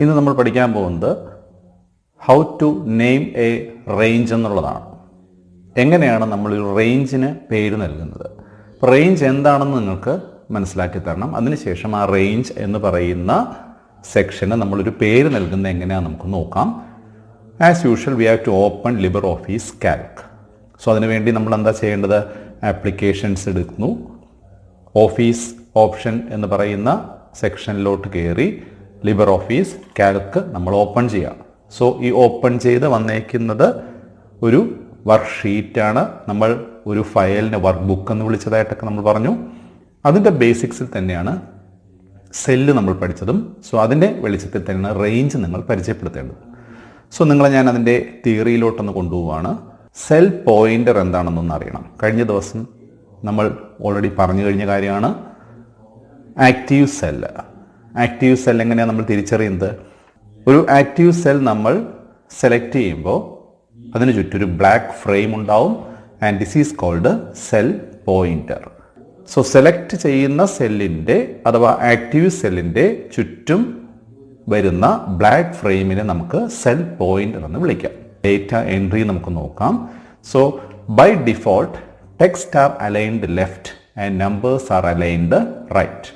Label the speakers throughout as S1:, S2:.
S1: ഇന്ന് നമ്മൾ പഠിക്കാൻ പോകുന്നത് how to name a range എന്നുള്ളതാണ്. എങ്ങനെയാണ് നമ്മൾ ഒരു റേഞ്ചിന് പേര് നൽകുന്നത്. റേഞ്ച് എന്താണെന്ന് നിങ്ങൾക്ക് മനസ്സിലാക്കി തരണം. അതിനുശേഷം ആ റേഞ്ച് എന്ന് പറയുന്ന സെക്ഷന് നമ്മളൊരു പേര് നൽകുന്നത് എങ്ങനെയാണെന്ന് നമുക്ക് നോക്കാം. As usual we have to open LibreOffice Calc. So അതിനുവേണ്ടി നമ്മൾ എന്താ ചെയ്യേണ്ടത്? ആപ്ലിക്കേഷൻസ് എടുക്കുന്നു, ഓഫീസ് ഓപ്ഷൻ എന്ന് പറയുന്ന സെക്ഷനിലോട്ട് കയറി LibreOffice കാൽക്ക് നമ്മൾ ഓപ്പൺ ചെയ്യാം. സോ ഈ ഓപ്പൺ ചെയ്ത് വന്നേക്കുന്നത് ഒരു വർക്ക്ഷീറ്റാണ്. നമ്മൾ ഒരു ഫയലിന് വർക്ക് ബുക്ക് എന്ന് വിളിച്ചതായിട്ടൊക്കെ നമ്മൾ പറഞ്ഞു. അതിൻ്റെ ബേസിക്സിൽ തന്നെയാണ് സെല്ല് നമ്മൾ പഠിച്ചതും. സോ അതിൻ്റെ വെളിച്ചത്തിൽ തന്നെയാണ് റേഞ്ച് നിങ്ങൾ പരിചയപ്പെടുത്തേണ്ടത്. സോ നിങ്ങളെ ഞാൻ അതിൻ്റെ തിയറിയിലോട്ടൊന്ന് കൊണ്ടുപോവാണ്. സെൽ പോയിന്റർ എന്താണെന്നൊന്ന് അറിയണം. കഴിഞ്ഞ ദിവസം നമ്മൾ ഓൾറെഡി പറഞ്ഞു കഴിഞ്ഞ കാര്യമാണ് ആക്റ്റീവ് സെല്ല്. ആക്റ്റീവ് സെൽ എങ്ങനെയാണ് നമ്മൾ തിരിച്ചറിയുന്നത്? ഒരു ആക്റ്റീവ് സെൽ നമ്മൾ സെലക്ട് ചെയ്യുമ്പോൾ അതിന് ചുറ്റും ഒരു ബ്ലാക്ക് ഫ്രെയിം ഉണ്ടാവും. And this is called cell pointer. So select ചെയ്യുന്ന സെല്ലിൻ്റെ അഥവാ ആക്റ്റീവ് സെല്ലിൻ്റെ ചുറ്റും വരുന്ന ബ്ലാക്ക് ഫ്രെയിമിനെ നമുക്ക് സെൽ പോയിന്റർ എന്ന് വിളിക്കാം. ഡേറ്റ എൻട്രി നമുക്ക് നോക്കാം. So by default text are aligned left and numbers are aligned right.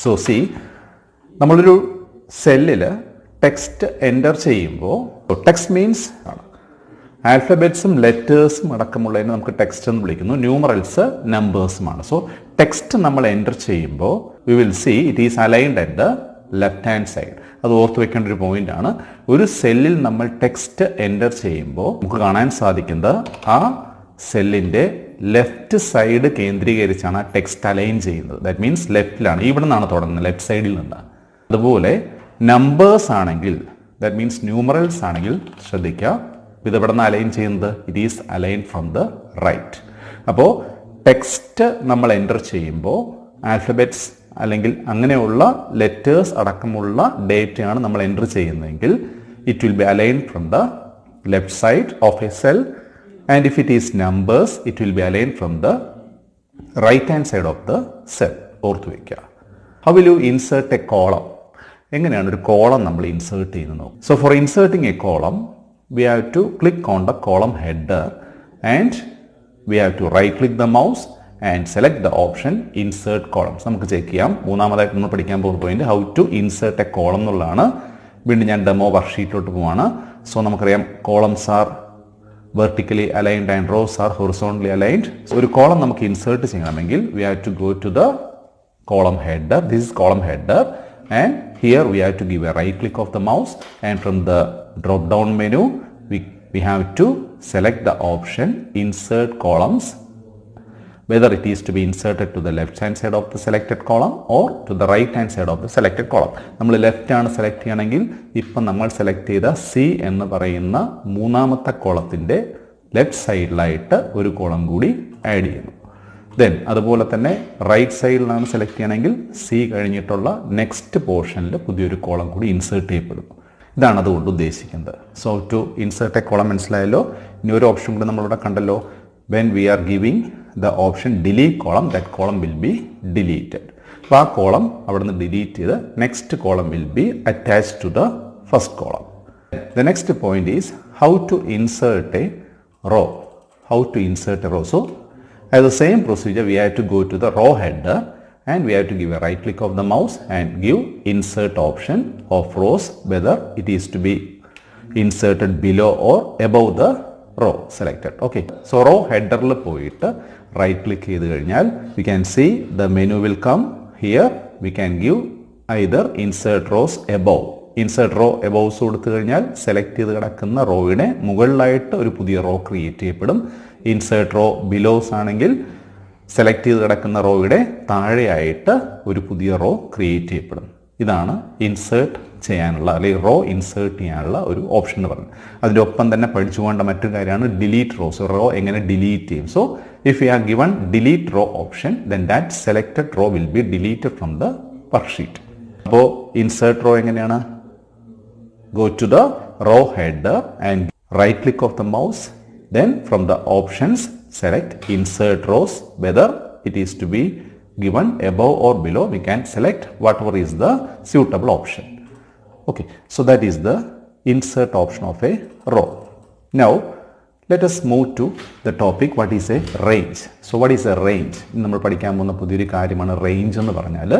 S1: So see, നമ്മളൊരു സെല്ലിൽ ടെക്സ്റ്റ് എൻ്റർ ചെയ്യുമ്പോൾ ടെക്സ്റ്റ് മീൻസ് ആൽഫബറ്റ്സും ലെറ്റേഴ്സും അടക്കമുള്ളതിനെ നമുക്ക് ടെക്സ്റ്റ് എന്ന് വിളിക്കുന്നു. ന്യൂമറൽസ് നമ്പേഴ്സുമാണ്. സോ ടെക്സ്റ്റ് നമ്മൾ എൻ്റർ ചെയ്യുമ്പോൾ we will see it is aligned at the left hand side. അത് ഓർത്ത് വെക്കേണ്ട ഒരു പോയിന്റ് ആണ്. ഒരു സെല്ലിൽ നമ്മൾ ടെക്സ്റ്റ് എൻ്റർ ചെയ്യുമ്പോൾ നമുക്ക് കാണാൻ സാധിക്കുന്നത് ആ സെല്ലിൻ്റെ ലെഫ്റ്റ് സൈഡ് കേന്ദ്രീകരിച്ചാണ് ആ ടെക്സ്റ്റ് അലൈൻ ചെയ്യുന്നത്. ദാറ്റ് മീൻസ് ലെഫ്റ്റിലാണ്, ഇവിടെ നിന്നാണ് തുടങ്ങുന്നത്, ലെഫ്റ്റ് സൈഡിൽ നിന്ന്. അതുപോലെ നമ്പേഴ്സ് ആണെങ്കിൽ, ദാറ്റ് മീൻസ് ന്യൂമറൽസ് ആണെങ്കിൽ ശ്രദ്ധിക്കുക, ഇത് എവിടെ നിന്ന് അലൈൻ ചെയ്യുന്നത്? It is align from the right. അപ്പോൾ ടെക്സ്റ്റ് നമ്മൾ എൻ്റർ ചെയ്യുമ്പോൾ ആൽഫബറ്റ്സ് അല്ലെങ്കിൽ അങ്ങനെയുള്ള ലെറ്റേഴ്സ് അടക്കമുള്ള ഡേറ്റയാണ് നമ്മൾ എൻ്റർ ചെയ്യുന്നതെങ്കിൽ it will be align from the left side of a cell. And if it is numbers it will be align from the right hand side of the cell. ഓർത്ത് വയ്ക്കുക. How will you insert a column? എങ്ങനെയാണ് ഒരു column നമ്മൾ insert ചെയ്യുന്നത്? So for inserting A column we have to click on the column header and we have to right click the mouse and select the option insert columns. നമുക്ക് check ചെയ്യാം. മൂന്നാമതായിട്ട് നമ്മൾ പഠിക്കാൻ പോകുന്ന point how to insert a column എന്നുള്ളതാണ്. വീണ്ടും ഞാൻ demo വർക്ക്ഷീറ്റിലോട്ട് പോവാണ്. സോ നമുക്കറിയാം columns are vertically aligned and rows are horizontally aligned. ഒരു കോളം നമുക്ക് ഇൻസേർട്ട് ചെയ്യണമെങ്കിൽ we have to go to the column header. This is column header and here we have to give a right click of the mouse and from the drop down menu we have to select the option insert columns, whether it is to be inserted to the left hand side of the selected column or to the right hand side of the selected column. നമ്മൾ left ആണ് select ചെയ്യണമെങ്കിൽ ഇപ്പം നമ്മൾ select ചെയ്ത C എന്ന് പറയുന്ന മൂന്നാമത്തെ കോളത്തിൻ്റെ left സൈഡിലായിട്ട് ഒരു കോളം കൂടി ആഡ് ചെയ്യുന്നു. ദെൻ അതുപോലെ തന്നെ റൈറ്റ് സൈഡിലാണ് സെലക്ട് ചെയ്യണമെങ്കിൽ C കഴിഞ്ഞിട്ടുള്ള നെക്സ്റ്റ് പോർഷനിൽ പുതിയൊരു കോളം കൂടി ഇൻസേർട്ട് ചെയ്യപ്പെടും. ഇതാണ് അതുകൊണ്ട് ഉദ്ദേശിക്കുന്നത്. So to insert a column മനസ്സിലായല്ലോ. ഇനി ഒരു ഓപ്ഷൻ കൂടി നമ്മളിവിടെ കണ്ടല്ലോ. When we are giving the option delete column, that column will be deleted. അപ്പോൾ ആ കോളം അവിടെ നിന്ന് ഡിലീറ്റ് ചെയ്ത് next column will be attached to the first column. The next point is how to insert a row. How to insert a row. So as the same procedure we have to go to the row header and we have to give a right click of the mouse and give insert option of rows, whether it is to be inserted below or above the row selected. Okay, so row header il poite right click ചെയ്തു കഴിഞ്ഞാൽ we can see the menu will come. Here we can give either insert rows above. Insert row aboves കൊടുത്തു കഴിഞ്ഞാൽ select ചെയ്ത് കിടക്കുന്ന റോയുടെ മുകളിലായിട്ട് ഒരു പുതിയ റോ ക്രിയേറ്റ് ചെയ്യപ്പെടും. ഇൻസേർട്ട് റോ ബിലോസ് ആണെങ്കിൽ സെലക്ട് ചെയ്ത് കിടക്കുന്ന റോയുടെ താഴെയായിട്ട് ഒരു പുതിയ റോ ക്രിയേറ്റ് ചെയ്യപ്പെടും. ഇതാണ് ഇൻസേർട്ട് ചെയ്യാനുള്ള അല്ലെങ്കിൽ റോ ഇൻസേർട്ട് ചെയ്യാനുള്ള ഒരു ഓപ്ഷൻ എന്ന് പറയുന്നത്. അതിൻ്റെ ഒപ്പം തന്നെ പഠിച്ചു പോകേണ്ട മറ്റൊരു കാര്യമാണ് ഡിലീറ്റ് റോസ്. റോ എങ്ങനെ ഡിലീറ്റ് ചെയ്യും. So if you are given delete row option then that selected row will be deleted from the worksheet. അപ്പോൾ ഇൻസേർട്ട് റോ എങ്ങനെയാണ്? Go to the row header and right click of the mouse. Then from the options select insert rows, whether it is to be given above or below. We can select whatever is the suitable option. Okay, so that is the insert option of a row. Now let us move to the topic what is a range. So what is a range? നമ്മൾ പഠിക്കാൻ പോകുന്ന പുതിയൊരു കാര്യമാണ് range എന്ന് പറഞ്ഞാൽ.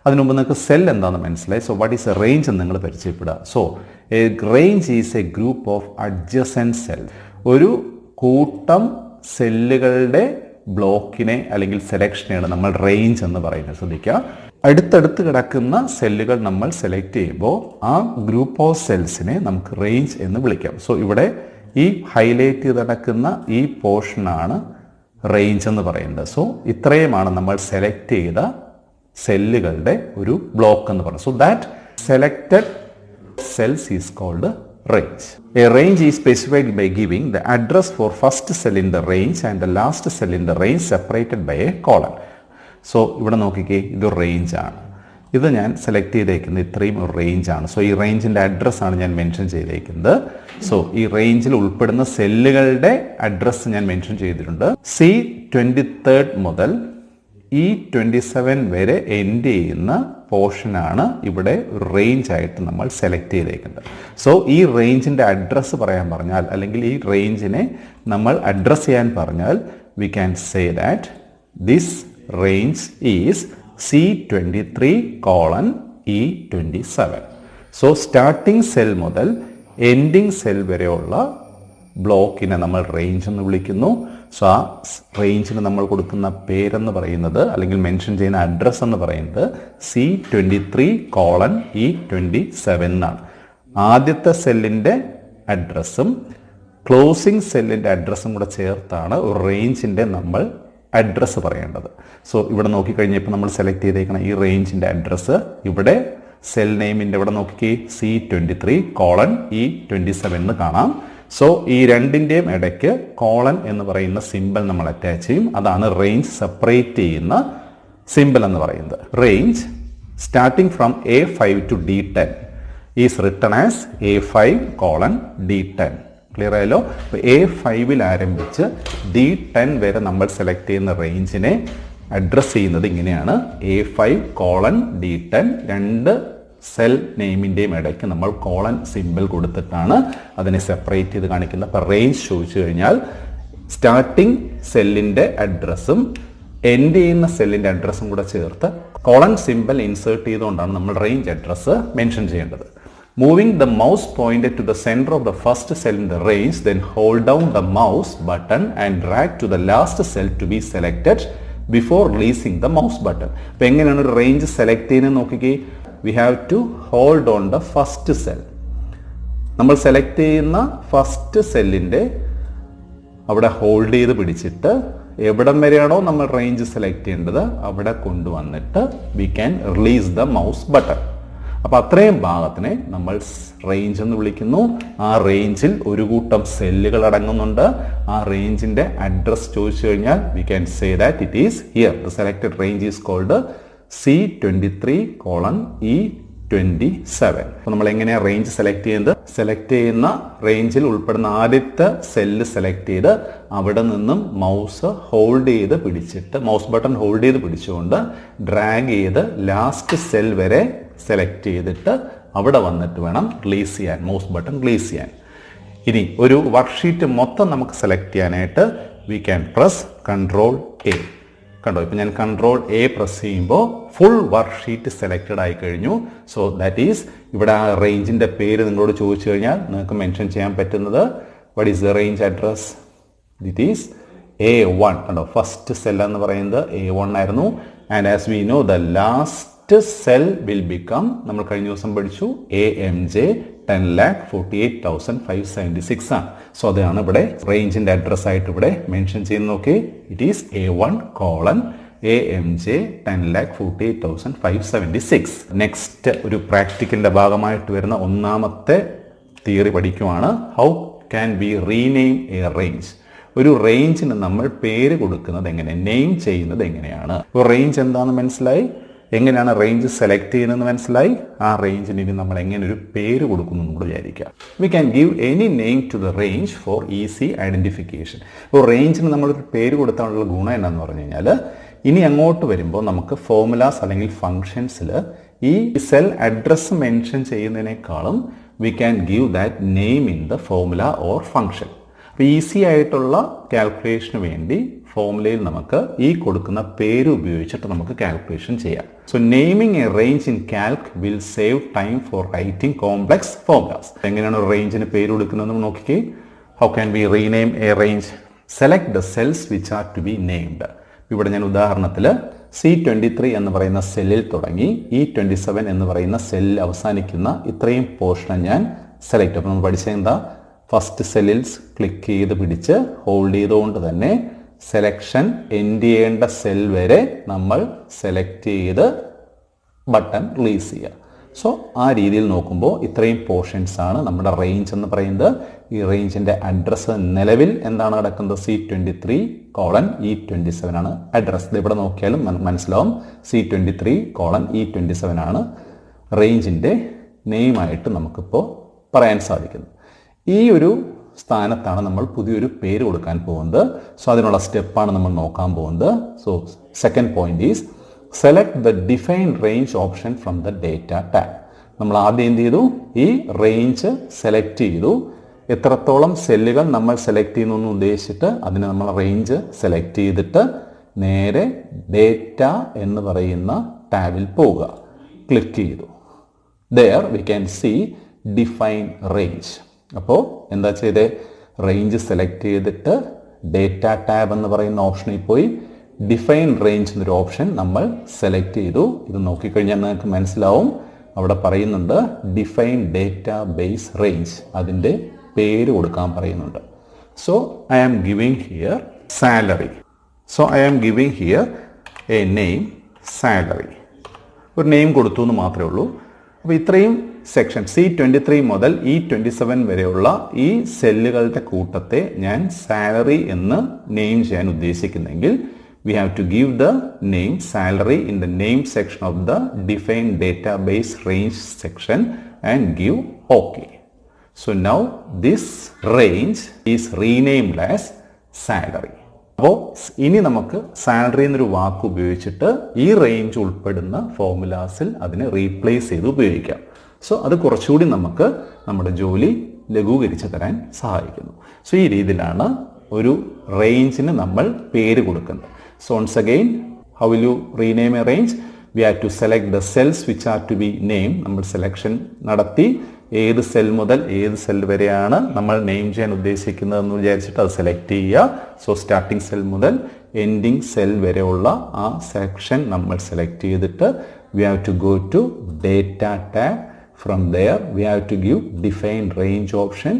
S1: അതിനു മുമ്പ് നിങ്ങൾക്ക് സെൽ എന്താണെന്ന് മനസ്സിലായി. So what is a range എന്ന് നിങ്ങൾ പരിചയപ്പെടുക. So a range is a group of adjacent cell. ഒരു കൂട്ടം സെല്ലുകളുടെ ബ്ലോക്കിനെ അല്ലെങ്കിൽ സെലക്ഷനെയാണ് നമ്മൾ റേഞ്ച് എന്ന് പറയുന്നത്. ശ്രദ്ധിക്കുക, അടുത്തടുത്ത് കിടക്കുന്ന സെല്ലുകൾ നമ്മൾ സെലക്ട് ചെയ്യുമ്പോൾ ആ ഗ്രൂപ്പ് ഓഫ് സെൽസിനെ നമുക്ക് റേഞ്ച് എന്ന് വിളിക്കാം. സോ ഇവിടെ ഈ ഹൈലൈറ്റ് ചെയ്ത് നടക്കുന്ന ഈ പോർഷനാണ് റേഞ്ച് എന്ന് പറയുന്നത്. സോ ഇത്രയുമാണ് നമ്മൾ സെലക്ട് ചെയ്ത സെല്ലുകളുടെ ഒരു ബ്ലോക്ക് എന്ന് പറയുന്നത്. So that selected cells is called range. A range is specified by giving the address for first cell in the range and the last cell in the range separated by a colon. So ഇവിടെ നോക്കിക്കേ, ഇത് range ആണ്. ഇത് ഞാൻ select ചെയ്തേക്കുന്നത് ഇത്രയും ഒരു range ആണ്. സോ ഈ റേഞ്ചിൻ്റെ അഡ്രസ്സാണ് ഞാൻ മെൻഷൻ ചെയ്തേക്കുന്നത്. സോ ഈ റേഞ്ചിൽ ഉൾപ്പെടുന്ന സെല്ലുകളുടെ അഡ്രസ്സ് ഞാൻ മെൻഷൻ ചെയ്തിട്ടുണ്ട്. C23 മുതൽ E27 വരെ എൻഡ് ചെയ്യുന്ന പോർഷനാണ് ഇവിടെ ഒരു റേഞ്ച് ആയിട്ട് നമ്മൾ സെലക്ട് ചെയ്തേക്കുന്നത്. സോ ഈ റേഞ്ചിൻ്റെ അഡ്രസ്സ് പറയാൻ പറഞ്ഞാൽ, അല്ലെങ്കിൽ ഈ റേഞ്ചിനെ നമ്മൾ അഡ്രസ്സ് ചെയ്യാൻ പറഞ്ഞാൽ, V can say that this range is C23:E27. So starting cell മുതൽ എൻഡിങ് സെൽ വരെയുള്ള ബ്ലോക്കിനെ നമ്മൾ റേഞ്ച് എന്ന് വിളിക്കുന്നു. സോ ആ റേഞ്ചിന് നമ്മൾ കൊടുക്കുന്ന പേരെന്ന് പറയുന്നത്, അല്ലെങ്കിൽ മെൻഷൻ ചെയ്യുന്ന അഡ്രസ്സ് എന്ന് പറയുന്നത് C23:E27 എന്നാണ്. ആദ്യത്തെ സെല്ലിൻ്റെ അഡ്രസ്സും ക്ലോസിംഗ് സെല്ലിൻ്റെ അഡ്രസ്സും കൂടെ ചേർത്താണ് ഒരു റേഞ്ചിൻ്റെ നമ്മൾ അഡ്രസ്സ് പറയേണ്ടത്. സോ ഇവിടെ നോക്കിക്കഴിഞ്ഞപ്പോൾ നമ്മൾ സെലക്ട് ചെയ്തേക്കണം ഈ റേഞ്ചിൻ്റെ അഡ്രസ്സ്. ഇവിടെ സെൽ നെയിമിൻ്റെ ഇവിടെ നോക്കി C23:E27 എന്ന് കാണാം. സോ ഈ രണ്ടിൻ്റെയും ഇടയ്ക്ക് കോളൻ എന്ന് പറയുന്ന സിമ്പിൾ നമ്മൾ അറ്റാച്ച് ചെയ്യും. അതാണ് റേഞ്ച് സെപ്പറേറ്റ് ചെയ്യുന്ന സിമ്പിൾ എന്ന് പറയുന്നത്. Range starting from A5 to D10 is written as A5:D10. Clear ആയല്ലോ? അപ്പോൾ A5 ആരംഭിച്ച് D10 വരെ നമ്മൾ സെലക്ട് ചെയ്യുന്ന റേഞ്ചിനെ അഡ്രസ്സ് ചെയ്യുന്നത് ഇങ്ങനെയാണ്, A5:D10. രണ്ട് സെൽ നെയിമിൻ്റെയും ഇടയ്ക്ക് നമ്മൾ കോളൻ സിമ്പിൾ കൊടുത്തിട്ടാണ് അതിനെ സെപ്പറേറ്റ് ചെയ്ത് കാണിക്കുന്നത്. അപ്പോൾ റേഞ്ച് ചോദിച്ചു കഴിഞ്ഞാൽ സ്റ്റാർട്ടിംഗ് സെല്ലിൻ്റെ അഡ്രസ്സും എൻഡ് ചെയ്യുന്ന സെല്ലിൻ്റെ അഡ്രസ്സും കൂടെ ചേർത്ത് കോളൻ സിമ്പിൾ ഇൻസേർട്ട് ചെയ്തുകൊണ്ടാണ് നമ്മൾ റേഞ്ച് അഡ്രസ്സ് മെൻഷൻ ചെയ്യേണ്ടത്. Moving the mouse pointer to the center of the first cell in the range, then hold down the mouse button and drag to the last cell to be selected before releasing the mouse button. അപ്പോൾ എങ്ങനെയാണ് ഒരു range select ചെയ്യുന്നത് നോക്കിക്കേ. We have to hold on the first cell. നമ്മൾ select ചെയ്യുന്ന first സെല്ലിൻ്റെ അവിടെ hold ചെയ്ത് പിടിച്ചിട്ട് എവിടം വരെയാണോ നമ്മൾ റേഞ്ച് സെലക്ട് ചെയ്യേണ്ടത് അവിടെ കൊണ്ടുവന്നിട്ട് we can release the mouse button. അപ്പോൾ അത്രയും ഭാഗത്തിനെ നമ്മൾ റേഞ്ച് എന്ന് വിളിക്കുന്നു. ആ റേഞ്ചിൽ ഒരു കൂട്ടം സെല്ലുകൾ അടങ്ങുന്നുണ്ട്. ആ റേഞ്ചിൻ്റെ അഡ്രസ് ചോദിച്ചു കഴിഞ്ഞാൽ we can say that it is here. The selected range is called C23:E27. അപ്പോൾ നമ്മൾ എങ്ങനെയാണ് റേഞ്ച് സെലക്ട് ചെയ്യുന്നത്? സെലക്ട് ചെയ്യുന്ന റേഞ്ചിൽ ഉൾപ്പെടുന്ന ആദ്യത്തെ സെല്ല് സെലക്ട് ചെയ്ത് അവിടെ നിന്നും മൗസ് ഹോൾഡ് ചെയ്ത് പിടിച്ചിട്ട്, മൗസ് ബട്ടൺ ഹോൾഡ് ചെയ്ത് പിടിച്ചുകൊണ്ട് ഡ്രാഗ് ചെയ്ത് ലാസ്റ്റ് സെൽ വരെ സെലക്ട് ചെയ്തിട്ട് അവിടെ വന്നിട്ട് വേണം റിലീസ് ചെയ്യാൻ, മൗസ് ബട്ടൺ റിലീസ് ചെയ്യാൻ. ഇനി ഒരു വർക്ക്ഷീറ്റ് മൊത്തം നമുക്ക് സെലക്ട് ചെയ്യാനായിട്ട് വി ക്യാൻ പ്രസ് Ctrl+A. കണ്ടോ, ഇപ്പം ഞാൻ Ctrl+A പ്രസ് ചെയ്യുമ്പോൾ ഫുൾ വർക്ക്ഷീറ്റ് സെലക്റ്റഡ് ആയി കഴിഞ്ഞു. സോ ദാറ്റ് ഈസ് ഇവിടെ ആ റേഞ്ചിൻ്റെ പേര് നിങ്ങളോട് ചോദിച്ചു കഴിഞ്ഞാൽ നിങ്ങൾക്ക് മെൻഷൻ ചെയ്യാൻ പറ്റുന്നത് what is the range address? It is A1. കണ്ടോ, ഫസ്റ്റ് സെൽ എന്ന് പറയുന്നത് A1 ആയിരുന്നു. And as we know the last cell will become, നമ്മൾ കഴിഞ്ഞ ദിവസം പഠിച്ചു, AMJ 10,48,576 ആണ്. സോ അതാണ് ഇവിടെ റേഞ്ചിൻ്റെ അഡ്രസ് ആയിട്ട് ഇവിടെ മെൻഷൻ ചെയ്യുന്നത്. നോക്കി, ഇറ്റ് ഈസ് A1:AMJ 10,48,576. നെക്സ്റ്റ് ഒരു പ്രാക്ടിക്കലിൻ്റെ ഭാഗമായിട്ട് വരുന്ന ഒന്നാമത്തെ തിയറി പഠിക്കുവാണ്. How can we rename a range? ഒരു റേഞ്ചിന് നമ്മൾ പേര് കൊടുക്കുന്നത് എങ്ങനെ, നെയിം ചെയ്യുന്നത് എങ്ങനെയാണ്? ഒരു റേഞ്ച് എന്താണെന്ന് മനസ്സിലായി, എങ്ങനെയാണ് റേഞ്ച് സെലക്ട് ചെയ്യുന്നതെന്ന് മനസ്സിലായി. ആ റേഞ്ചിന് ഇനി നമ്മൾ എങ്ങനെ ഒരു പേര് കൊടുക്കുന്നു എന്ന് കൂടെ വിചാരിക്കുക. We can give any name to the range for easy identification. ഇപ്പോൾ റേഞ്ചിന് നമ്മളൊരു പേര് കൊടുത്താലുള്ള ഗുണം എന്താണെന്ന് പറഞ്ഞു കഴിഞ്ഞാൽ ഇനി അങ്ങോട്ട് വരുമ്പോൾ നമുക്ക് ഫോർമുലാസ് അല്ലെങ്കിൽ ഫങ്ഷൻസിൽ ഈ സെൽ അഡ്രസ്സ് മെൻഷൻ ചെയ്യുന്നതിനേക്കാളും we can give that name in the formula or function. അപ്പോൾ ഈസി ആയിട്ടുള്ള കാൽക്കുലേഷന് വേണ്ടി ഫോർമുലയിൽ നമുക്ക് ഈ കൊടുക്കുന്ന പേര് ഉപയോഗിച്ചിട്ട് നമുക്ക് കാൽക്കുലേഷൻ ചെയ്യാം. So naming a range in Calc will save time for writing complex formulas. എങ്ങനെയാണ് ഒരു റേഞ്ചിന് പേര് കൊടുക്കുന്നത് നോക്കിക്കേ. How can we rename a range? Select the cells which are to be named. ഇവിടെ ഞാൻ ഉദാഹരണത്തിൽ C23 എന്ന് പറയുന്ന സെല്ലിൽ തുടങ്ങി E27 എന്ന് പറയുന്ന സെല്ലിൽ അവസാനിക്കുന്ന ഇത്രയും പോർഷൻ ഞാൻ സെലക്ട്. അപ്പോൾ നമ്മൾ പഠിച്ചത് എന്താ? ഫസ്റ്റ് സെല്ലിൽ ക്ലിക്ക് ചെയ്ത് പിടിച്ച് ഹോൾഡ് ചെയ്തുകൊണ്ട് തന്നെ സെലക്ഷൻ എൻഡ് ചെയ്യേണ്ട സെൽ വരെ നമ്മൾ സെലക്ട് ചെയ്ത് ബട്ടൺ റിലീസ് ചെയ്യുക. സോ ആ രീതിയിൽ നോക്കുമ്പോൾ ഇത്രയും പോർഷൻസ് ആണ് നമ്മുടെ റേഞ്ച് എന്ന് പറയുന്നത്. ഈ റേഞ്ചിൻ്റെ അഡ്രസ്സ് നിലവിൽ എന്താണ് കിടക്കുന്നത്? C23:E27 ആണ് അഡ്രസ്സ്. ഇത് ഇവിടെ നോക്കിയാലും മനസ്സിലാവും C23:E27 ആണ് റേഞ്ചിൻ്റെ നെയിമായിട്ട് നമുക്കിപ്പോൾ പറയാൻ സാധിക്കുന്നത്. ഈ ഒരു സ്ഥാനത്താണ് നമ്മൾ പുതിയൊരു പേര് കൊടുക്കാൻ പോകുന്നത്. സോ അതിനുള്ള സ്റ്റെപ്പാണ് നമ്മൾ നോക്കാൻ പോകുന്നത്. So second point is select the define range option from the data tab. നമ്മൾ ആദ്യം എന്ത് ചെയ്തു? ഈ റേഞ്ച് സെലക്ട് ചെയ്തു. എത്രത്തോളം സെല്ലുകൾ നമ്മൾ സെലക്ട് ചെയ്യുന്നു എന്ന് ഉദ്ദേശിച്ചിട്ട് അതിന് നമ്മൾ റേഞ്ച് സെലക്ട് ചെയ്തിട്ട് നേരെ ഡേറ്റ എന്ന് പറയുന്ന ടാബിൽ പോവുക. ക്ലിക്ക് ചെയ്തു. There we can see define range. അപ്പോൾ എന്താ ചെയ്തേ? റേഞ്ച് സെലക്ട് ചെയ്തിട്ട് ഡേറ്റ ടാബ് എന്ന് പറയുന്ന ഓപ്ഷനിൽ പോയി ഡിഫൈൻ റേഞ്ച് എന്നൊരു ഓപ്ഷൻ നമ്മൾ സെലക്ട് ചെയ്തു. ഇത് നോക്കിക്കഴിഞ്ഞാൽ നിങ്ങൾക്ക് മനസ്സിലാവും, അവിടെ പറയുന്നുണ്ട് ഡിഫൈൻ ഡേറ്റ ബേസ് റേഞ്ച്. അതിൻ്റെ പേര് കൊടുക്കാൻ പറയുന്നുണ്ട്. So I am giving here salary. So I am giving here a name salary. ഒരു നെയിം കൊടുത്തു എന്ന് മാത്രമേ ഉള്ളൂ. അപ്പോൾ ഇത്രയും സെക്ഷൻ C23 മുതൽ E27 വരെയുള്ള ഈ സെല്ലുകളുടെ കൂട്ടത്തെ ഞാൻ സാലറി എന്ന് നെയിം ചെയ്യാൻ ഉദ്ദേശിക്കുന്നെങ്കിൽ we have to give the name salary in the name section of the define database range section and give OK. So now this range is renamed as salary. അപ്പോൾ ഇനി നമുക്ക് സാലറി എന്നൊരു വാക്ക് ഉപയോഗിച്ചിട്ട് ഈ range ഉൾപ്പെടുന്ന ഫോർമുലാസിൽ അതിനെ replace ചെയ്ത് ഉപയോഗിക്കാം. സോ അത് കുറച്ചുകൂടി നമുക്ക് നമ്മുടെ ജോലി ലഘൂകരിച്ച് തരാൻ സഹായിക്കുന്നു. സോ ഈ രീതിയിലാണ് ഒരു റേഞ്ചിന് നമ്മൾ പേര് കൊടുക്കുന്നത്. So once again, how will you rename a range? We have to select the cells which are to be named. നമ്മൾ സെലക്ഷൻ നടത്തി ഏത് സെൽ മുതൽ ഏത് സെൽ വരെയാണ് നമ്മൾ നെയിം ചെയ്യാൻ ഉദ്ദേശിക്കുന്നതെന്ന് വിചാരിച്ചിട്ട് അത് സെലക്ട് ചെയ്യുക. സോ സ്റ്റാർട്ടിംഗ് സെൽ മുതൽ എൻഡിങ് സെൽ വരെയുള്ള ആ സെക്ഷൻ നമ്മൾ സെലക്ട് ചെയ്തിട്ട് we have to go to data tab. From there we have to give define range option.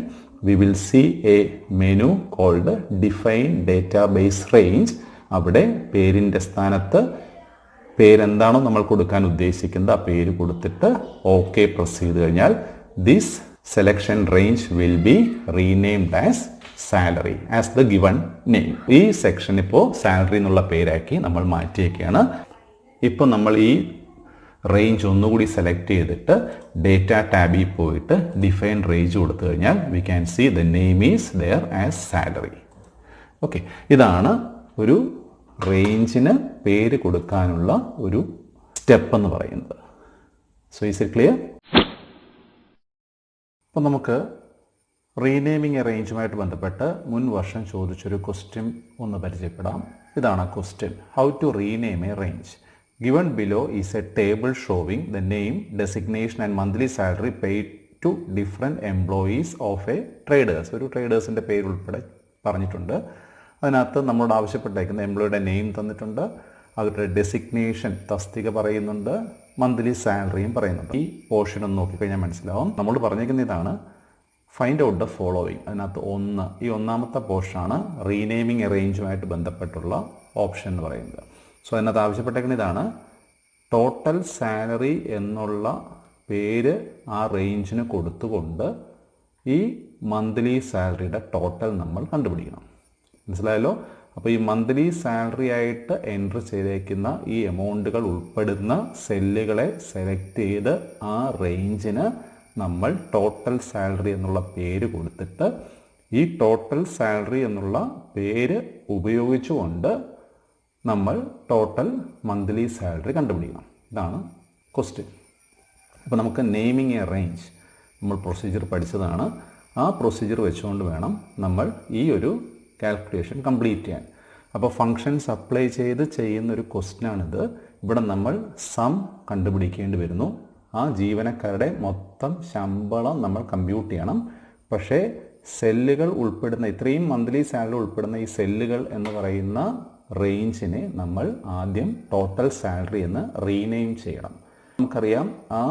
S1: We will see a menu called define database range. അവിടെ പേരിൻ്റെ സ്ഥാനത്ത് പേരെന്താണോ നമ്മൾ കൊടുക്കാൻ ഉദ്ദേശിക്കുന്നത് ആ പേര് കൊടുത്തിട്ട് ഓക്കെ പ്രസ് ചെയ്ത് കഴിഞ്ഞാൽ this selection range will be renamed as salary as the given name. ഈ സെക്ഷൻ ഇപ്പോൾ സാലറി എന്നുള്ള പേരാക്കി നമ്മൾ മാറ്റിയേക്കാണ്. ഇപ്പോൾ നമ്മൾ ഈ റേഞ്ച് ഒന്നുകൂടി സെലക്ട് ചെയ്തിട്ട് ഡേറ്റ ടാബിൽ പോയിട്ട് ഡിഫൈൻ റേഞ്ച് കൊടുത്തു കഴിഞ്ഞാൽ we can see the name is there as salary. Okay, ഇതാണ് ഒരു റേഞ്ചിന് പേര് കൊടുക്കാനുള്ള ഒരു സ്റ്റെപ്പ് എന്ന് പറയുന്നത്. So is it clear? അപ്പോൾ നമുക്ക് റീനെയിമിംഗ് എ റേഞ്ചുമായിട്ട് ബന്ധപ്പെട്ട് മുൻ വർഷം ചോദിച്ചൊരു ക്വസ്റ്റ്യൻ ഒന്ന് പരിചയപ്പെടാം. ഇതാണ് ആ question. How to rename a range. Given below is a table showing the name, designation and monthly salary paid to different employees of a traders. ഒരു ട്രേഡേഴ്സിൻ്റെ പേര് ഉൾപ്പെടെ പറഞ്ഞിട്ടുണ്ട്. അതിനകത്ത് നമ്മളോട് ആവശ്യപ്പെട്ടേക്കുന്ന എംപ്ലോയിയുടെ നെയിം തന്നിട്ടുണ്ട്, അവരുടെ ഡെസിഗ്നേഷൻ തസ്തിക പറയുന്നുണ്ട്, മന്ത്ലി സാലറിയും പറയുന്നുണ്ട്. ഈ പോർഷൻ ഒന്ന് നോക്കിക്കഴിഞ്ഞാൽ മനസ്സിലാവും. നമ്മൾ പറഞ്ഞേക്കുന്ന ഇതാണ് ഫൈൻഡ് ഔട്ട് ദ ഫോളോവിങ്. അതിനകത്ത് ഈ ഒന്നാമത്തെ പോർഷനാണ് റീനെയിമിംഗ് എ റേഞ്ചുമായിട്ട് ബന്ധപ്പെട്ടുള്ള ഓപ്ഷൻ എന്ന് പറയുന്നത്. സോ അതിനകത്ത് ആവശ്യപ്പെട്ടേക്കുന്ന ഇതാണ് ടോട്ടൽ സാലറി എന്നുള്ള പേര് ആ റേഞ്ചിന് കൊടുത്തുകൊണ്ട് ഈ മന്ത്ലി സാലറിയുടെ ടോട്ടൽ നമ്മൾ കണ്ടുപിടിക്കണം. മനസ്സിലായല്ലോ? അപ്പോൾ ഈ മന്ത്ലി സാലറി ആയിട്ട് എൻട്രി ചെയ്തേക്കുന്ന ഈ എമൗണ്ടുകൾ ഉൾപ്പെടുന്ന സെല്ലുകളെ സെലക്ട് ചെയ്ത് ആ റേഞ്ചിന് നമ്മൾ ടോട്ടൽ സാലറി എന്നുള്ള പേര് കൊടുത്തിട്ട് ഈ ടോട്ടൽ സാലറി എന്നുള്ള പേര് ഉപയോഗിച്ചുകൊണ്ട് നമ്മൾ ടോട്ടൽ മന്ത്ലി സാലറി കണ്ടുപിടിക്കണം. ഇതാണ് ക്വസ്റ്റ്യൻ. അപ്പോൾ നമുക്ക് നെയിമിങ് എ റേഞ്ച് നമ്മൾ പ്രൊസീജിയർ പഠിച്ചതാണ്. ആ പ്രൊസീജിയർ വെച്ചുകൊണ്ട് വേണം നമ്മൾ ഈ ഒരു കാൽക്കുലേഷൻ കംപ്ലീറ്റ് ചെയ്യാൻ. അപ്പോൾ ഫങ്ഷൻസ് അപ്ലൈ ചെയ്ത് ചെയ്യുന്നൊരു ക്വസ്റ്റ്യനാണിത്. ഇവിടെ നമ്മൾ സം കണ്ടുപിടിക്കേണ്ടി വരുന്നു. ആ ജീവനക്കാരുടെ മൊത്തം ശമ്പളം നമ്മൾ കമ്പ്യൂട്ട് ചെയ്യണം. പക്ഷേ സെല്ലുകൾ ഉൾപ്പെടുന്ന, ഇത്രയും മന്ത്ലി സാലറി ഉൾപ്പെടുന്ന ഈ സെല്ലുകൾ എന്ന് പറയുന്ന റേഞ്ചിനെ നമ്മൾ ആദ്യം ടോട്ടൽ സാലറി എന്ന് റീനെയിം ചെയ്യണം. നമുക്കറിയാം ആ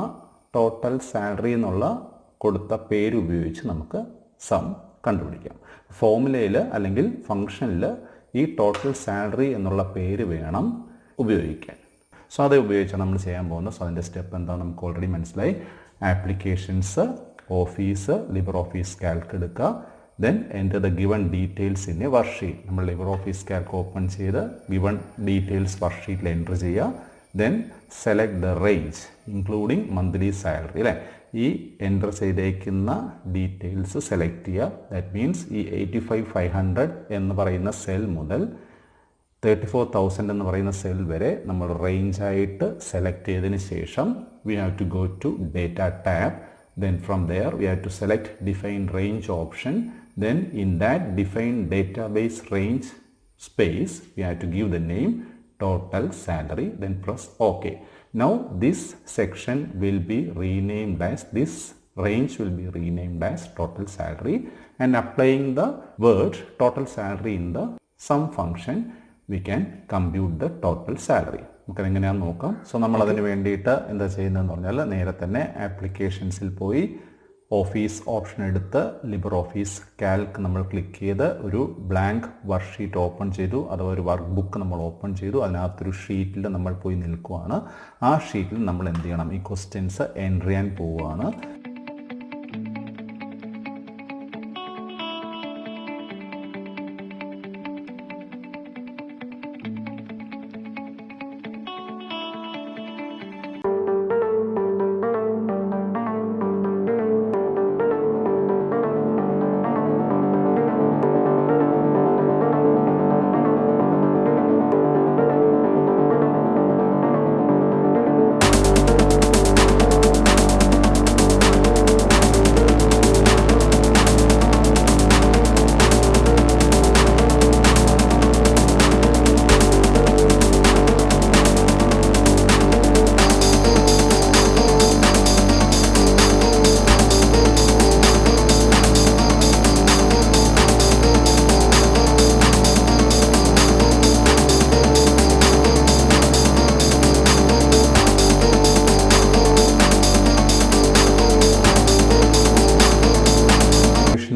S1: ടോട്ടൽ സാലറി എന്നുള്ള കൊടുത്ത പേര് ഉപയോഗിച്ച് നമുക്ക് സം കണ്ടുപിടിക്കാം. ഫോർമുലയിൽ അല്ലെങ്കിൽ ഫംഗ്ഷനിൽ ഈ ടോട്ടൽ സാലറി എന്നുള്ള പേര് വേണം ഉപയോഗിക്കാൻ. സോ അത് ഉപയോഗിച്ചാണ് നമ്മൾ ചെയ്യാൻ പോകുന്നത്. സോ അതിൻ്റെ സ്റ്റെപ്പ് എന്താണെന്ന് നമുക്ക് ഓൾറെഡി മനസ്സിലായി. Applications, office, Libre Office Calc എടുക്കുക. Then enter the given details in A worksheet. നമ്മൾ ലിബർ ഓഫീസ് കാൽക്ക് ഓപ്പൺ ചെയ്ത് ഗിവൺ ഡീറ്റെയിൽസ് വർക്ക്ഷീറ്റിൽ എൻ്റർ ചെയ്യുക. Then select the range including monthly salary അല്ലേ. ഈ എൻ്റർ ചെയ്തേക്കുന്ന ഡീറ്റെയിൽസ് സെലക്ട് ചെയ്യുക. That means ഈ 85,500 എന്ന് പറയുന്ന സെൽ മുതൽ 34,000 എന്ന് പറയുന്ന സെൽ വരെ നമ്മൾ റേഞ്ചായിട്ട് സെലക്ട് ചെയ്തതിന് ശേഷം we have to go to data tab. Then from there we have to select define range option. Then in that define database range space we have to give the name total salary. Then press OK. Now this section will be renamed as, this range will be renamed as total salary, and applying the word total salary in the sum function we can compute the total salary. നമുക്കതെങ്ങനെയാണെന്ന് നോക്കാം. So നമ്മളതിന് വേണ്ടിയിട്ട് എന്താ ചെയ്യുന്നതെന്ന് പറഞ്ഞാൽ നേരെ തന്നെ ആപ്ലിക്കേഷൻസിൽ പോയി office option എടുത്ത് ലിബർ ഓഫീസ് കാൽക്ക് നമ്മൾ ക്ലിക്ക് ചെയ്ത് ഒരു ബ്ലാങ്ക് വർക്ക്ഷീറ്റ് ഓപ്പൺ ചെയ്തു, അഥവാ ഒരു വർക്ക് ബുക്ക് നമ്മൾ ഓപ്പൺ ചെയ്തു. അതിനകത്തൊരു ഷീറ്റിൽ നമ്മൾ പോയി നിൽക്കുവാണ്. ആ ഷീറ്റിൽ നമ്മൾ എന്ത് ചെയ്യണം, ഈ ക്വസ്റ്റ്യൻസ് എൻ്റർ ചെയ്യാൻ പോവുകയാണ്.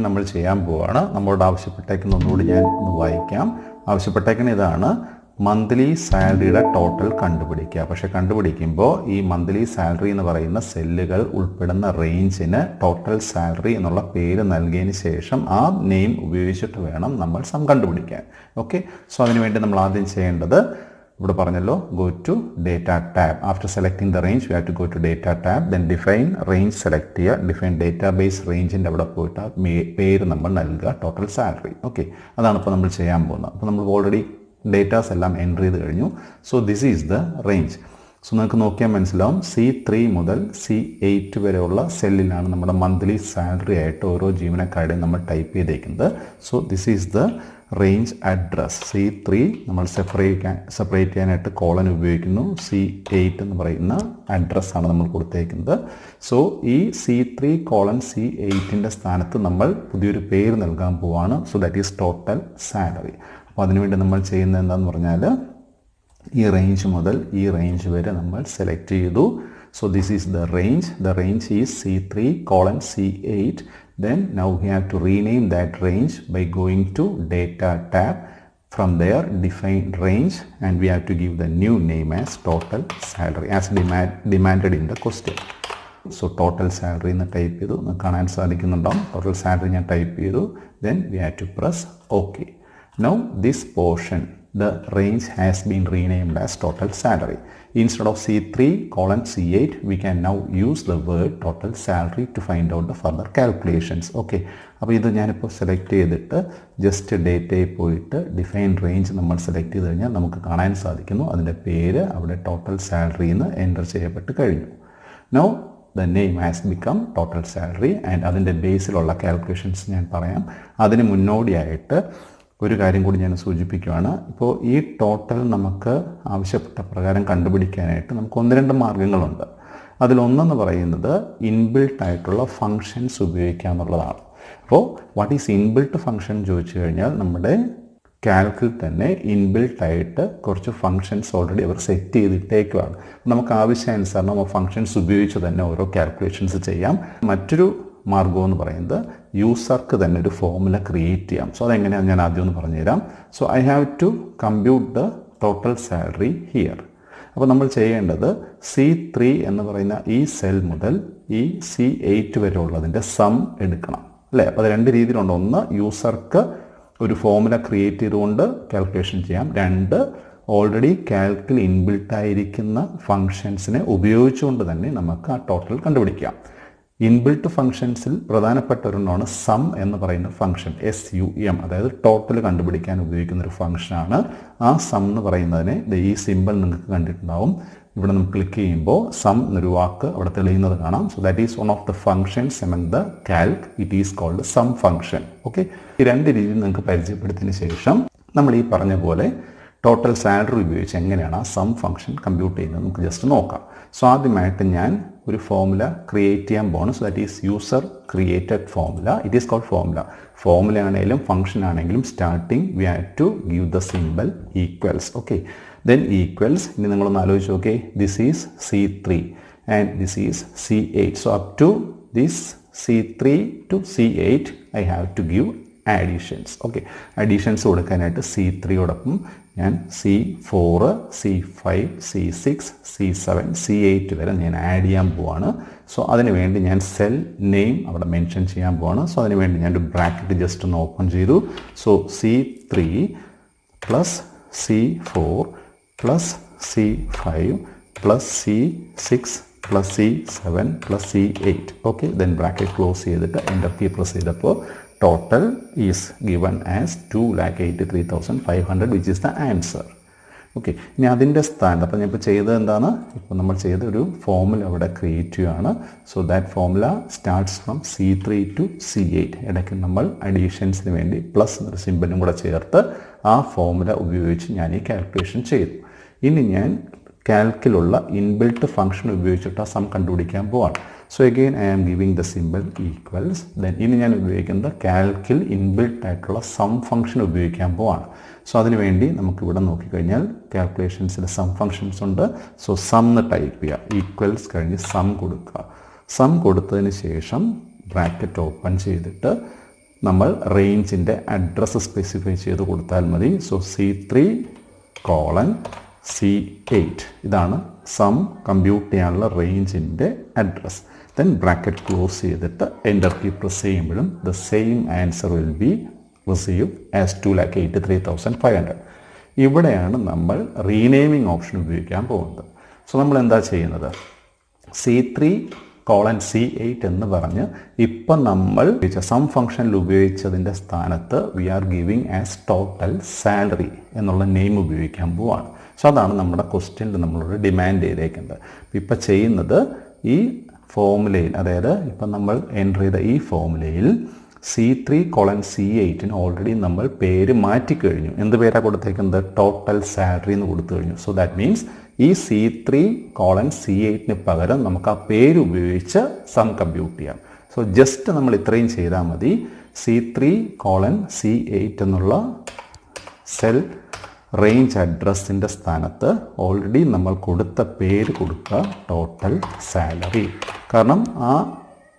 S1: നമ്മൾ ചെയ്യാൻ പോവുകയാണ്. നമ്മളോട് ആവശ്യപ്പെട്ടേക്കുന്ന ഒന്നുകൂടി ഞാൻ ഒന്ന് വായിക്കാം. ആവശ്യപ്പെട്ടേക്കുന്ന ഇതാണ്, മന്ത്ലി സാലറിയുടെ ടോട്ടൽ കണ്ടുപിടിക്കുക. പക്ഷേ കണ്ടുപിടിക്കുമ്പോൾ ഈ മന്ത്ലി സാലറി എന്ന് പറയുന്ന സെല്ലുകൾ ഉൾപ്പെടുന്ന റേഞ്ചിന് ടോട്ടൽ സാലറി എന്നുള്ള പേര് നൽകിയതിന് ശേഷം ആ നെയിം ഉപയോഗിച്ചിട്ട് വേണം നമ്മൾ സം കണ്ടുപിടിക്കാൻ. ഓക്കെ, സോ അതിനുവേണ്ടി നമ്മൾ ആദ്യം ചെയ്യേണ്ടത് ഇവിടെ പറഞ്ഞല്ലോ, go to data tab. After selecting the range we have to go to data tab. Then define range select ചെയ്യുക. ഡിഫൈൻ ഡേറ്റാബേസ് റേഞ്ചിൻ്റെ അവിടെ പോയിട്ട് ആ പേര് നമ്മൾ നൽകുക, ടോട്ടൽ സാലറി. ഓക്കെ, അതാണ് ഇപ്പോൾ നമ്മൾ ചെയ്യാൻ പോകുന്നത്. അപ്പോൾ നമ്മൾ ഓൾറെഡി ഡേറ്റാസ് എല്ലാം എൻ്റർ ചെയ്ത് കഴിഞ്ഞു. So this is the range. So നിങ്ങൾക്ക് നോക്കിയാൽ മനസ്സിലാവും, C3 മുതൽ C8 വരെയുള്ള സെല്ലിലാണ് നമ്മുടെ മന്ത്ലി സാലറി ആയിട്ട് ഓരോ ജീവനക്കാരുടെയും നമ്മൾ ടൈപ്പ് ചെയ്തേക്കുന്നത്. So this is the range address. C3 നമ്മൾ സെപ്പറേറ്റ് ചെയ്യാനായിട്ട് കോളൻ ഉപയോഗിക്കുന്നു. C8 എന്ന് പറയുന്ന അഡ്രസ്സാണ് നമ്മൾ കൊടുത്തേക്കുന്നത്. സോ ഈ C3:C8 സ്ഥാനത്ത് നമ്മൾ പുതിയൊരു പേര് നൽകാൻ പോവാണ്. So that is total salary. അപ്പോൾ അതിനുവേണ്ടി നമ്മൾ ചെയ്യുന്നത് എന്താണെന്ന് പറഞ്ഞാൽ, ഈ റേഞ്ച് മുതൽ ഈ റേഞ്ച് വരെ നമ്മൾ സെലക്ട് ചെയ്തു. So this is the range. The range is C3:C8. Then now we have to rename that range by going to data tab. From there define range and we have to give the new name as total salary as demanded in the question. So total salary എന്ന് type ചെയ്തു, കാണാൻ സാധിക്കുന്നുണ്ടാവും. Total salary ഞാൻ type ചെയ്തു. Then we have to press OK. Now this portion, the range has been renamed as total salary. Instead of C3 colon C8, we can now use the word total salary to find out the further calculations. Okay, അപ്പോൾ ഇത് ഞാനിപ്പോൾ select ചെയ്തിട്ട് just ഡേറ്റയിൽ പോയിട്ട് define range നമ്മൾ select ചെയ്ത് കഴിഞ്ഞാൽ നമുക്ക് കാണാൻ സാധിക്കുന്നു അതിൻ്റെ പേര് അവിടെ ടോട്ടൽ സാലറി എന്ന് എൻ്റർ ചെയ്യപ്പെട്ട് കഴിഞ്ഞു. Now the name has become total salary and അതിൻ്റെ ബേസിലുള്ള കാൽക്കുലേഷൻസ് ഞാൻ പറയാം. അതിന് മുന്നോടിയായിട്ട് ഒരു കാര്യം കൂടി ഞാൻ സൂചിപ്പിക്കുകയാണ്. ഇപ്പോൾ ഈ ടോട്ടൽ നമുക്ക് ആവശ്യപ്പെട്ട പ്രകാരം കണ്ടുപിടിക്കാനായിട്ട് നമുക്ക് 1-2 മാർഗ്ഗങ്ങളുണ്ട്. അതിലൊന്നെന്ന് പറയുന്നത് ഇൻബിൽട്ട് ആയിട്ടുള്ള ഫങ്ഷൻസ് ഉപയോഗിക്കുക എന്നുള്ളതാണ്. അപ്പോൾ വാട്ട് ഈസ് ഇൻബിൽട്ട് ഫങ്ഷൻ ചോദിച്ചു കഴിഞ്ഞാൽ നമ്മുടെ കാൽക്കിൽ തന്നെ ഇൻബിൽട്ട് ആയിട്ട് കുറച്ച് ഫങ്ഷൻസ് ഓൾറെഡി അവർ സെറ്റ് ചെയ്തിട്ടേക്കുവാണ്. നമുക്ക് ആവശ്യാനുസരണം ആ ഫങ്ഷൻസ് ഉപയോഗിച്ച് തന്നെ ഓരോ കാൽക്കുലേഷൻസ് ചെയ്യാം. മറ്റൊരു മാർഗം എന്ന് പറയുന്നത് യൂസർക്ക് തന്നെ ഒരു ഫോർമുല ക്രിയേറ്റ് ചെയ്യാം. സോ അതെങ്ങനെയാണ് ഞാൻ ആദ്യം ഒന്ന് പറഞ്ഞുതരാം. So I have to compute the total salary here. അപ്പോൾ നമ്മൾ ചെയ്യേണ്ടത് C3 എന്ന് പറയുന്ന ഈ സെൽ മുതൽ ഈ C8 വരെ ഉള്ളതിൻ്റെ സം എടുക്കണം അല്ലേ. അപ്പോൾ അത് 2 രീതിയിലുണ്ട്. ഒന്ന് യൂസർക്ക് ഒരു ഫോർമുല ക്രിയേറ്റ് ചെയ്തുകൊണ്ട് കാൽക്കുലേഷൻ ചെയ്യാം. 2 ഓൾറെഡി കാൽക്കിൽ ഇൻബിൽട്ടായിരിക്കുന്ന ഫങ്ഷൻസിനെ ഉപയോഗിച്ചുകൊണ്ട് തന്നെ നമുക്ക് ആ ടോട്ടൽ കണ്ടുപിടിക്കാം. ഇൻബിൽട്ട് ഫങ്ഷൻസിൽ പ്രധാനപ്പെട്ട ഒരെണ്ണമാണ് സം എന്ന് പറയുന്ന ഫങ്ഷൻ, SUM, അതായത് ടോട്ടൽ കണ്ടുപിടിക്കാൻ ഉപയോഗിക്കുന്ന ഒരു ഫങ്ഷനാണ്. ആ സം എന്ന് പറയുന്നതിനെ ഈ സിമ്പിൾ നിങ്ങൾക്ക് കണ്ടിട്ടുണ്ടാവും. ഇവിടെ നമുക്ക് ക്ലിക്ക് ചെയ്യുമ്പോൾ സം എന്നൊരു വാക്ക് അവിടെ തെളിയുന്നത് കാണാം. So that is one of the functions among the calc. It is called sum function. Okay, ഈ 2 രീതി നിങ്ങൾക്ക് പരിചയപ്പെടുത്തിയതിന് ശേഷം നമ്മൾ ഈ പറഞ്ഞ പോലെ ടോട്ടൽ സാലറി ഉപയോഗിച്ച് എങ്ങനെയാണ് ആ സം ഫങ്ഷൻ കമ്പ്യൂട്ട് ചെയ്യുന്നത് നമുക്ക് ജസ്റ്റ് നോക്കാം. സോ ആദ്യമായിട്ട് ഞാൻ ഒരു ഫോർമുല ക്രിയേറ്റ് ചെയ്യാൻ പോകണം. So that is user created formula. It is called formula. Formula ആണെങ്കിലും ഫങ്ഷൻ ആണെങ്കിലും starting we have to give the simple equals. Okay, then equals, ഇനി നിങ്ങളൊന്ന് ആലോചിച്ച് നോക്കേ, this is C3 and this is C8. So up to this C3 to C8 I have to give additions. Okay, additions കൊടുക്കാനായിട്ട് C3യോടൊപ്പം ഞാൻ C4, C5, C6, C7, C8 വരെ ഞാൻ add ചെയ്യാൻ പോവാണ്. സോ അതിന് വേണ്ടി ഞാൻ സെൽ നെയിം അവിടെ മെൻഷൻ ചെയ്യാൻ പോവാണ്. സോ അതിന് വേണ്ടി ഞാൻ ഒരു ബ്രാക്കറ്റ് ജസ്റ്റ് ഒന്ന് ഓപ്പൺ ചെയ്തു. So C3 plus C4 plus C5 plus C6 plus C7 plus C8. Okay, then bracket close ചെയ്തിട്ട് എൻ്റർ കീ പ്രസ് ചെയ്തപ്പോൾ total is given as 2,83,500 which is the answer. Okay, ഇനി അതിൻ്റെ സ്ഥാനത്ത് അപ്പോൾ ഞാൻ ഇപ്പോൾ ചെയ്തത് എന്താണ്, ഇപ്പോൾ നമ്മൾ ചെയ്ത ഒരു ഫോർമുല അവിടെ ക്രിയേറ്റ് ചെയ്യുകയാണ്. So that formula starts from C3 to C8. ഇടയ്ക്ക് നമ്മൾ അഡീഷൻസിന് വേണ്ടി പ്ലസ് എന്നൊരു സിമ്പിളും കൂടെ ചേർത്ത് ആ ഫോർമുല ഉപയോഗിച്ച് ഞാൻ ഈ കാൽക്കുലേഷൻ ചെയ്തു. ഇനി ഞാൻ കാൽക്കിലുള്ള ഇൻബിൽട്ട് ഫംഗ്ഷൻ ഉപയോഗിച്ചിട്ട് ആ സം കണ്ടുപിടിക്കാൻ പോവാണ്. So again I am giving the simple equals. Then ഇനി ഞാൻ ഉപയോഗിക്കുന്നത് കാൽക്കിൽ ഇൻബിൽട്ട് ആയിട്ടുള്ള സം ഫംഗ്ഷൻ ഉപയോഗിക്കാൻ പോവാണ്. സോ അതിനുവേണ്ടി നമുക്കിവിടെ നോക്കിക്കഴിഞ്ഞാൽ കാൽക്കുലേഷൻസിൽ സം ഫംഗ്ഷൻസ് ഉണ്ട്. സോ സം എന്ന് ടൈപ്പ് ചെയ്യുക, ഈക്വൽസ് കഴിഞ്ഞ് സം കൊടുക്കുക. സം കൊടുത്തതിന് ശേഷം ബ്രാക്കറ്റ് ഓപ്പൺ ചെയ്തിട്ട് നമ്മൾ റേഞ്ചിൻ്റെ അഡ്രസ്സ് സ്പെസിഫൈ ചെയ്ത് കൊടുത്താൽ മതി. സോ C3 കോളൻ C8 ഇതാണ് സം കമ്പ്യൂട്ട് ചെയ്യാനുള്ള റേഞ്ചിൻ്റെ അഡ്രസ്സ്. ദെൻ ബ്രാക്കറ്റ് ക്ലോസ് ചെയ്തിട്ട് എൻ്റർ കീ പ്രസ് ചെയ്യുമ്പോഴും the same answer will B receive as 2,83,500. ഇവിടെയാണ് നമ്മൾ റീനെയിമിംഗ് ഓപ്ഷൻ ഉപയോഗിക്കാൻ പോകുന്നത്. സോ നമ്മൾ എന്താ ചെയ്യുന്നത്, C3 കോളൻ C8 എന്ന് പറഞ്ഞ് ഇപ്പം നമ്മൾ സം ഫംഗ്ഷനിൽ ഉപയോഗിച്ചതിൻ്റെ സ്ഥാനത്ത് we are giving as total salary എന്നുള്ള നെയിം ഉപയോഗിക്കാൻ പോവാണ്. സോ അതാണ് നമ്മുടെ ക്വസ്റ്റ്യനിൽ നമ്മളോട് ഡിമാൻഡ് ചെയ്തേക്കുന്നത്. ഇപ്പം ചെയ്യുന്നത് ഈ ഫോർമുലയിൽ, അതായത് ഇപ്പം നമ്മൾ എൻ്റർ ചെയ്ത ഈ ഫോർമുലയിൽ C3 കോളൻ C8 ഓൾറെഡി നമ്മൾ പേര് മാറ്റിക്കഴിഞ്ഞു. എന്ത് പേരാണ് കൊടുത്തേക്കുന്നത്, ടോട്ടൽ സാലറി എന്ന് കൊടുത്തു കഴിഞ്ഞു. സോ ദാറ്റ് മീൻസ് ഈ C3 കോളൻ C8 പകരം നമുക്ക് ആ പേര് ഉപയോഗിച്ച് സം കമ്പ്യൂട്ട് ചെയ്യാം. സോ ജസ്റ്റ് നമ്മൾ ഇത്രയും ചെയ്താൽ മതി. C3 കോളൻ C8 എന്നുള്ള സെൽ റേഞ്ച് അഡ്രസ്സിൻ്റെ സ്ഥാനത്ത് ഓൾറെഡി നമ്മൾ കൊടുത്ത പേര് കൊടുക്കുക ടോട്ടൽ സാലറി. കാരണം ആ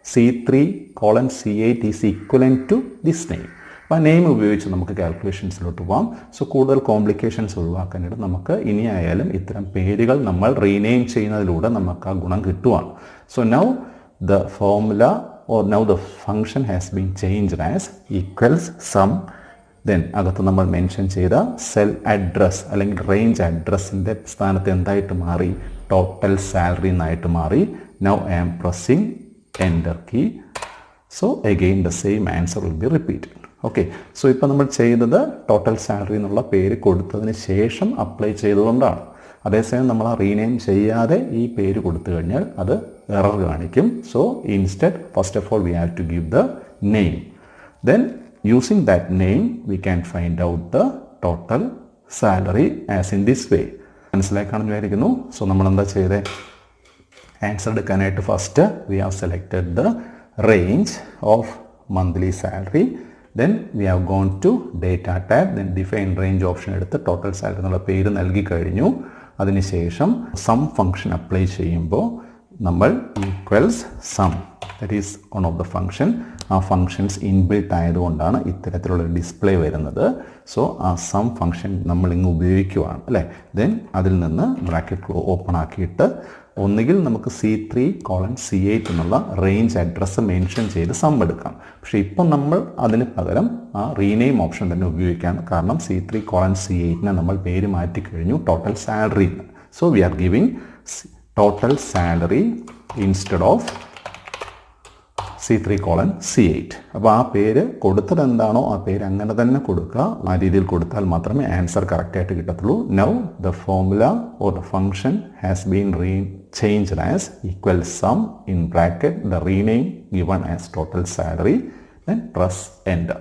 S1: C3 colon C8 is equivalent to this name. അപ്പോൾ ആ നെയിം ഉപയോഗിച്ച് നമുക്ക് കാൽക്കുലേഷൻസിലോട്ട് പോകാം. സോ കൂടുതൽ കോംപ്ലിക്കേഷൻസ് ഒഴിവാക്കാനായിട്ട് നമുക്ക് ഇനിയായാലും ഇത്തരം പേരുകൾ നമ്മൾ റീനെയിം ചെയ്യുന്നതിലൂടെ നമുക്ക് ആ ഗുണം കിട്ടുവാണ്. So now the formula or now the function has been changed as equals sum then അകത്ത് നമ്മൾ മെൻഷൻ ചെയ്ത സെൽ അഡ്രസ് അല്ലെങ്കിൽ റേഞ്ച് അഡ്രസ്സിൻ്റെ സ്ഥാനത്ത് എന്തായിട്ട് മാറി? ടോട്ടൽ സാലറി എന്നായിട്ട് മാറി. Now I am pressing enter key. So again the same answer will be repeated. Okay, so ഇപ്പോൾ നമ്മൾ ചെയ്തത് ടോട്ടൽ സാലറി എന്നുള്ള പേര് കൊടുത്തതിന് ശേഷം അപ്ലൈ ചെയ്തുകൊണ്ടാണ്. അതേസമയം നമ്മൾ ആ റീനെയിം ചെയ്യാതെ ഈ പേര് കൊടുത്തു കഴിഞ്ഞാൽ അത് എറർ കാണിക്കും. So instead first of all we have to give the name. Then using that name we can find out the total salary as in this way. മനസ്സിലാക്കാണെന്ന് വിചാരിക്കുന്നു. സോ നമ്മൾ എന്താ ചെയ്തേ? ആൻസർ എടുക്കാനായിട്ട് first we have selected the range of monthly salary. Then we have gone to data tab. Then define range option എടുത്ത് total salary എന്നുള്ള പേര് നൽകി കഴിഞ്ഞു. അതിനുശേഷം സം ഫംഗ്ഷൻ അപ്ലൈ ചെയ്യുമ്പോൾ നമ്മൾ equals sum, that is one of the function. ആ functions inbuilt ആയതുകൊണ്ടാണ് ഇത്തരത്തിലുള്ള ഡിസ്പ്ലേ വരുന്നത്. സോ ആ സം ഫംഗ്ഷൻ നമ്മൾ ഇങ്ങ് ഉപയോഗിക്കുകയാണ് അല്ലേ. ദെൻ അതിൽ നിന്ന് ബ്രാക്കറ്റ് ഓപ്പൺ ആക്കിയിട്ട് ഒന്നുകിൽ നമുക്ക് C3:C8 എന്നുള്ള റേഞ്ച് അഡ്രസ്സ് മെൻഷൻ ചെയ്ത് സം എടുക്കാം. പക്ഷേ ഇപ്പം നമ്മൾ അതിന് പകരം ആ റീനെയിം ഓപ്ഷൻ തന്നെ ഉപയോഗിക്കാം. കാരണം C3:C8 നമ്മൾ പേര് മാറ്റി കഴിഞ്ഞു total salary. So we are giving total salary instead of C3:C8. അപ്പോൾ ആ പേര് കൊടുത്തത് എന്താണോ ആ പേര് അങ്ങനെ തന്നെ കൊടുക്കുക. ആ രീതിയിൽ കൊടുത്താൽ മാത്രമേ ആൻസർ കറക്റ്റായിട്ട് കിട്ടത്തുള്ളൂ. Now the formula or the function has been changed as equal sum in bracket the rename given as total salary, then press enter.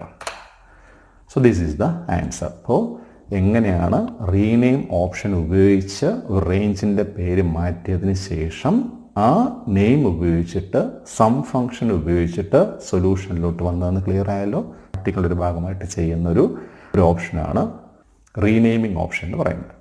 S1: So this is the answer. അപ്പോൾ എങ്ങനെയാണ് റീനെയിം ഓപ്ഷൻ ഉപയോഗിച്ച് ഒരു റേഞ്ചിൻ്റെ പേര് മാറ്റിയതിന് ശേഷം ആ നെയിം ഉപയോഗിച്ചിട്ട് some function ഉപയോഗിച്ചിട്ട് സൊല്യൂഷനിലോട്ട് വന്നതെന്ന് ക്ലിയർ ആയല്ലോ. പ്രാക്ടിക്കൽ ഒരു ഭാഗമായിട്ട് ചെയ്യുന്ന ഒരു ഓപ്ഷനാണ് റീനെയിമിംഗ് ഓപ്ഷൻ എന്ന് പറയുന്നത്.